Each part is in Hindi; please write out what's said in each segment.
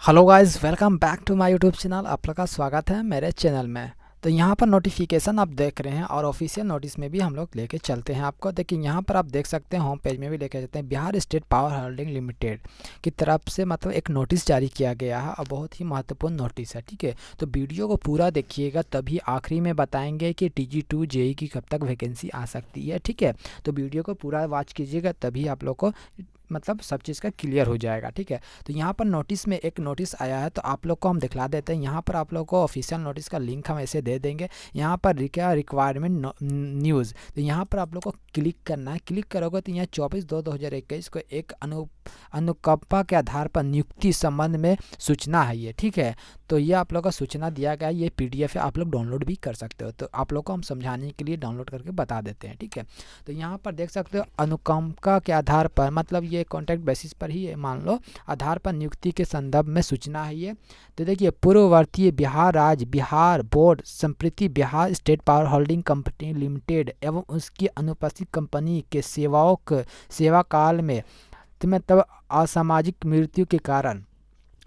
Hello guys, welcome back to my YouTube channel. आप लोग का स्वागत है मेरे चैनल में। तो यहाँ पर नोटिफिकेशन आप देख रहे हैं और ऑफिशियल नोटिस में भी हम लोग लेके चलते हैं आपको। देखिए यहाँ पर आप देख सकते हैं, होम पेज में भी लेके चलते हैं। Bihar state power holding limited की तरफ से मतलब एक नोटिस जारी किया गया है और बहुत ही महत्वपूर्ण नोटिस है, ठीक है। तो वीडियो को पूरा देखिएगा, तभी आखिरी में बताएंगे कि TG2 JEE की कब तक वैकेंसी आ सकती है, ठीक है। तो वीडियो को पूरा वॉच कीजिएगा, तभी आप लोग को मतलब सब चीज़ का क्लियर हो जाएगा, ठीक है। तो यहाँ पर नोटिस में एक नोटिस आया है, तो आप लोग को हम दिखला देते हैं। यहाँ पर आप लोग को ऑफिशियल नोटिस का लिंक हम ऐसे दे देंगे। यहाँ पर क्या रिक्वायरमेंट न्यूज़, तो यहाँ पर आप लोग को क्लिक करना है। क्लिक करोगे तो यहाँ 24/2/2021 को एक अनुकंपा के आधार पर नियुक्ति संबंध में सूचना है ये, ठीक है। तो ये आप लोग का सूचना दिया गया है, ये PDF है, आप लोग डाउनलोड भी कर सकते हो। तो आप लोग को हम समझाने के लिए डाउनलोड करके बता देते हैं, ठीक है। तो यहाँ पर देख सकते हो, अनुकंपा के आधार पर मतलब ये कॉन्ट्रैक्ट बेसिस पर ही है, मान लो आधार पर नियुक्ति के संदर्भ में सूचना है ये। तो देखिए, पूर्ववर्ती बिहार राज्य बिहार बोर्ड संप्रति Bihar state power holding company limited एवं उसकी अनुपस्थित कंपनी के सेवा काल में मतलब असामाजिक मृत्यु के कारण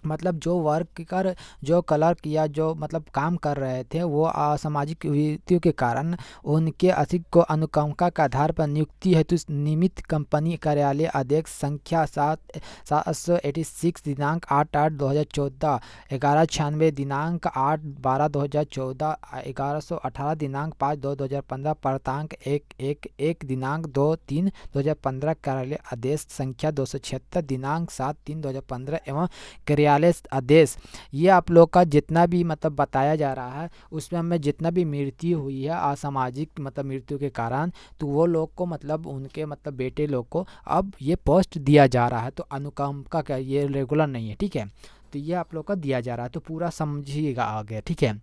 मतलब जो वर्कर जो क्लर्क या जो मतलब काम कर रहे थे वो असामाजिक मृत्यु के कारण उनके अधिक को अनुकंपा के आधार पर नियुक्ति हेतु निमित्त कंपनी कार्यालय आदेश संख्या 786 दिनांक 8/8/2014, 1196 दिनांक 8/12/2014, 1118 दिनांक 5/2/2015, प्रांतांक 111 दिनांक 2/3/2015, कार्यालय आदेश संख्या 276 दिनांक 7/3/2015 एवं कार्यालय आदेश। ये आप लोग का जितना भी मतलब बताया जा रहा है उसमें हमें जितना भी मृत्यु हुई है असामाजिक मतलब मृत्यु के कारण, तो वो लोग को मतलब उनके मतलब बेटे लोग को अब ये पोस्ट दिया जा रहा है। तो अनुकंपा का ये रेगुलर नहीं है, ठीक है। तो ये आप लोग का दिया जा रहा है, तो पूरा समझिएगा आगे, ठीक है।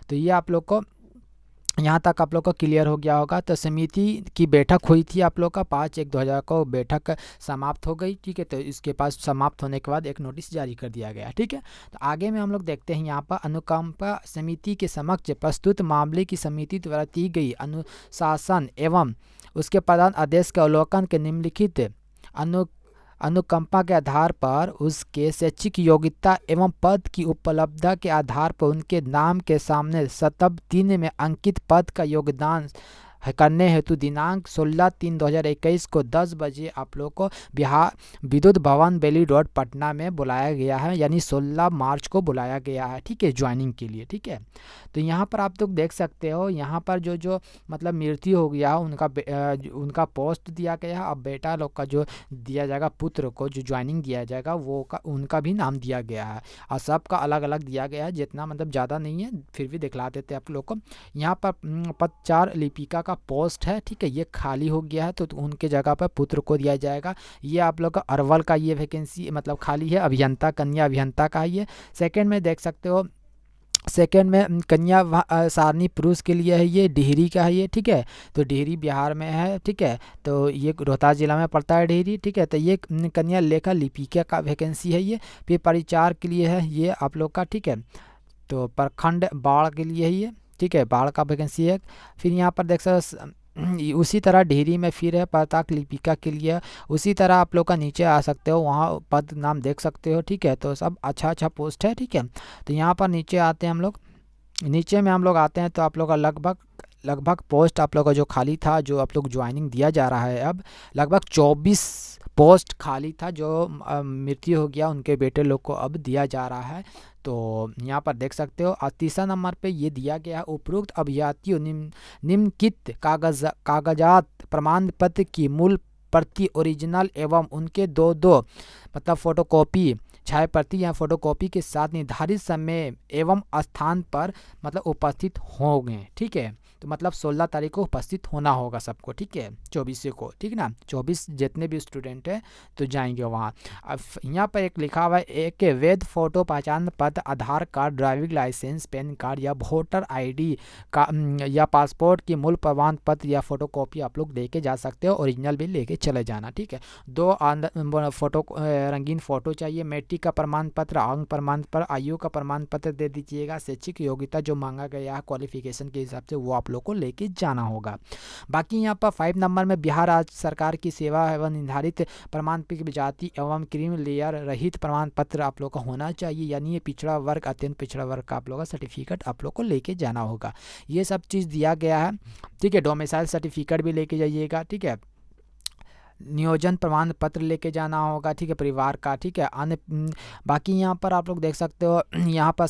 तो ये आप लोग को यहाँ तक आप लोग को क्लियर हो गया होगा। तो समिति की बैठक हुई थी आप लोग का 5/1/2000 को बैठक समाप्त हो गई, ठीक है। तो इसके पास समाप्त होने के बाद एक नोटिस जारी कर दिया गया, ठीक है। तो आगे में हम लोग देखते हैं यहाँ पर अनुकंपा समिति के समक्ष प्रस्तुत मामले की समिति द्वारा दी गई अनुशासन एवं उसके प्रधान आदेश के अवलोकन के निम्नलिखित अनुकंपा के आधार पर उसके शैक्षिक योग्यता एवं पद की उपलब्धता के आधार पर उनके नाम के सामने सतब 3 में अंकित पद का योगदान करने हेतु दिनांक 16/3/2021 को 10 बजे आप लोग को बिहार विद्युत भवन बेली रोड पटना में बुलाया गया है, यानी 16 मार्च को बुलाया गया है, ठीक है, ज्वाइनिंग के लिए, ठीक है। तो यहाँ पर आप लोग देख सकते हो, यहाँ पर जो मतलब मृत्यु हो गया उनका पोस्ट दिया गया है। अब बेटा लोग का जो दिया जाएगा, पुत्र को जो ज्वाइनिंग दिया जाएगा वो उनका भी नाम दिया गया है और सबका अलग अलग दिया गया है, जितना मतलब ज़्यादा नहीं है, फिर भी दिखला देते हैं आप लोग को। यहाँ पर पद 4 लिपिका का पोस्ट है, ठीक है, ये खाली हो गया है, तो उनके जगह पर पुत्र को दिया जाएगा। ये आप लोग का अरवल का ये वैकेंसी मतलब खाली है, अभियंता कन्या अभियंता का है ये। सेकंड में देख सकते हो, सेकंड में कन्या सारणी पुरुष के लिए है, ये डिहरी का है ये, ठीक है। तो डिहरी बिहार में है, ठीक है। तो ये रोहतास जिला में पड़ता है डिहरी, ठीक है। तो ये कन्या लेखा लिपिका का वैकेंसी है ये। फिर परिचार के लिए है ये आप लोग का, ठीक है। तो प्रखंड बाढ़ के लिए है ये, ठीक है, बाढ़ का वैकेंसी है। फिर यहाँ पर देख सकते उसी तरह डेहरी में फिर है प्रताक लिपिका के लिए। उसी तरह आप लोग का नीचे आ सकते हो, वहाँ पद नाम देख सकते हो, ठीक है। तो सब अच्छा पोस्ट है, ठीक है। तो यहाँ पर नीचे आते हैं हम लोग, नीचे में हम लोग आते हैं तो आप लोग का लगभग पोस्ट आप लोग का जो खाली था, जो आप लोग ज्वाइनिंग दिया जा रहा है, अब लगभग 24 पोस्ट खाली था जो मृत्यु हो गया उनके बेटे लोग को अब दिया जा रहा है। तो यहाँ पर देख सकते हो, और तीसरा नंबर पे ये दिया गया है, उपरोक्त अभ्यर्थियों निम्नलिखित कागजात प्रमाण पत्र की मूल प्रति ओरिजिनल एवं उनके दो मतलब फोटोकॉपी छाया प्रति या फोटोकॉपी के साथ निर्धारित समय एवं स्थान पर मतलब उपस्थित होंगे, ठीक है। तो मतलब 16 तारीख को उपस्थित होना होगा सबको, ठीक है, 24 को, ठीक ना। 24 जितने भी स्टूडेंट हैं तो जाएंगे वहाँ। अब यहाँ पर एक लिखा हुआ है, एक वैध फोटो पहचान पत्र, Aadhaar card, driving licence, PAN card या वोटर ID का या पासपोर्ट की मूल प्रमाण पत्र या फोटोकॉपी आप लोग लेके जा सकते हो, ओरिजिनल भी लेके चले जाना, ठीक है। 2 फोटो रंगीन फ़ोटो चाहिए, मैट्रिक का प्रमाण पत्र, अंक प्रमाण पत्र, आयु का प्रमाण पत्र दे दीजिएगा। शैक्षिक योग्यता जो मांगा गया है क्वालिफिकेशन के हिसाब से वो आप आप लोग को लेके जाना होगा। बाकी यहाँ पर 5 नंबर में बिहार राज्य सरकार की सेवा एवं निर्धारित प्रमाण पत्र जाति एवं क्रीम लेयर रहित प्रमाण पत्र आप लोग का होना चाहिए, यानी ये पिछड़ा वर्ग अत्यंत पिछड़ा वर्ग का आप लोग का सर्टिफिकेट आप लोग को लेके जाना होगा। ये सब चीज़ दिया गया है, ठीक है। डोमिसाइल सर्टिफिकेट भी लेके जाइएगा, ठीक है। नियोजन प्रमाण पत्र लेके जाना होगा, ठीक है, परिवार का, ठीक है। अन्य बाकी यहाँ पर आप लोग देख सकते हो यहाँ पर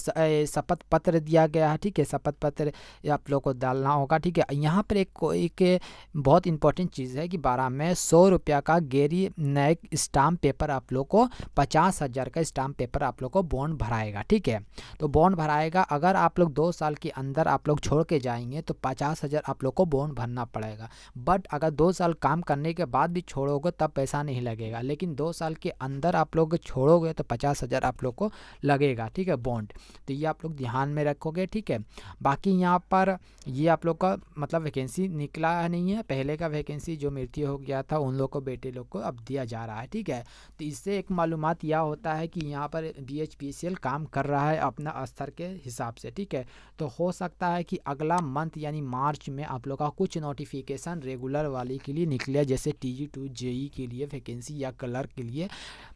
शपथ पत्र दिया गया है, ठीक है। शपथ पत्र आप लोग को डालना होगा, ठीक है। यहाँ पर एक बहुत इंपॉर्टेंट चीज़ है कि 12 में 100 रुपया का गैरी नैक स्टाम्प पेपर आप लोग को 50,000 का स्टाम्प पेपर आप लोग को बॉन्ड भराएगा, ठीक है। तो बॉन्ड भराएगा, अगर आप लोग 2 साल के अंदर आप लोग छोड़ के जाएंगे तो 50,000 आप लोग को बॉन्ड भरना पड़ेगा। बट अगर 2 साल काम करने के बाद भी छोड़ोगे तब पैसा नहीं लगेगा, लेकिन 2 साल के अंदर आप लोग छोड़ोगे तो 50,000 आप लोग को लगेगा, ठीक है, बॉन्ड। तो ये आप लोग ध्यान में रखोगे, ठीक है। बाकी यहाँ पर ये आप लोग का मतलब वैकेंसी निकला नहीं है, पहले का वैकेंसी जो मृत्यु हो गया था उन लोग को, बेटे लोग को अब दिया जा रहा है, ठीक है। तो इससे एक मालूमात यह होता है कि यहाँ पर BHPCL काम कर रहा है अपना स्तर के हिसाब से, ठीक है। तो हो सकता है कि अगला मंथ यानी मार्च में आप लोग का कुछ नोटिफिकेशन रेगुलर वाले के लिए निकले, जैसे TG2 JE के लिए वैकेंसी या क्लर्क के लिए,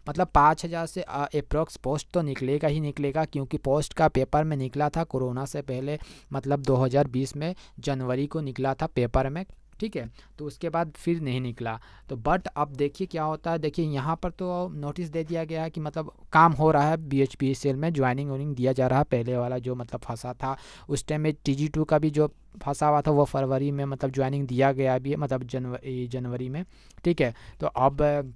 मतलब 5,000 से अप्रोक्स पोस्ट तो निकलेगा ही निकलेगा, क्योंकि पोस्ट का पेपर में निकला था कोरोना से पहले, मतलब 2020 में जनवरी को निकला था पेपर में, ठीक है। तो उसके बाद फिर नहीं निकला। तो बट अब देखिए क्या होता है, देखिए यहाँ पर तो नोटिस दे दिया गया है कि मतलब काम हो रहा है BHPCL में, ज्वाइनिंग वाइनिंग दिया जा रहा है। पहले वाला जो मतलब फंसा था उस टाइम में TG2 का भी जो फंसा हुआ था वो फरवरी में मतलब ज्वाइनिंग दिया गया भी है, मतलब जनवरी में, ठीक है। तो अब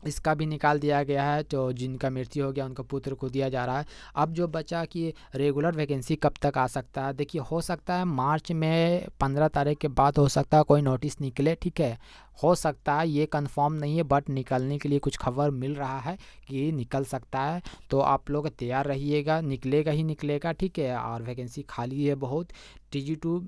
इसका भी निकाल दिया गया है, तो जिनका मृत्यु हो गया उनका पुत्र को दिया जा रहा है। अब जो बचा कि रेगुलर वैकेंसी कब तक आ सकता है, देखिए हो सकता है मार्च में 15 तारीख के बाद हो सकता है कोई नोटिस निकले, ठीक है। हो सकता है, ये कंफर्म नहीं है, बट निकलने के लिए कुछ खबर मिल रहा है कि निकल सकता है। तो आप लोग तैयार रहिएगा, निकलेगा ही निकलेगा, ठीक है। और वैकेंसी खाली है बहुत। TG2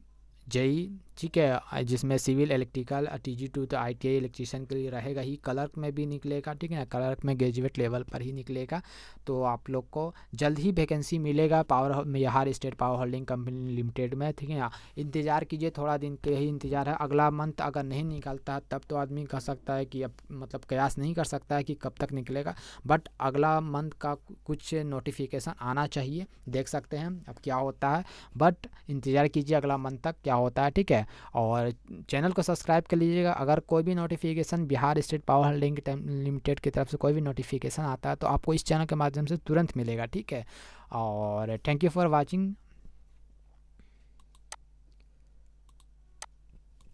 JE, ठीक है, जिसमें सिविल इलेक्ट्रिकल, TG2 तो ITI इलेक्ट्रीशियन के लिए रहेगा ही। क्लर्क में भी निकलेगा, ठीक है ना, क्लर्क में ग्रेजुएट लेवल पर ही निकलेगा। तो आप लोग को जल्द ही वैकेंसी मिलेगा Bihar state power holding company limited में, ठीक है ना। इंतज़ार कीजिए, थोड़ा दिन के ही इंतज़ार है। अगला मंथ अगर नहीं निकलता तब तो आदमी कह सकता है कि अब मतलब कयास नहीं कर सकता है कि कब तक निकलेगा, बट अगला मंथ का कुछ नोटिफिकेशन आना चाहिए, देख सकते हैं अब क्या होता है। बट इंतज़ार कीजिए अगला मंथ तक क्या होता है, ठीक है। और चैनल को सब्सक्राइब कर लीजिएगा। अगर कोई भी notification Bihar state power holding limited की तरफ से कोई भी नोटिफिकेशन आता है तो आपको इस चैनल के माध्यम से तुरंत मिलेगा, ठीक है। और थैंक यू फॉर वॉचिंग।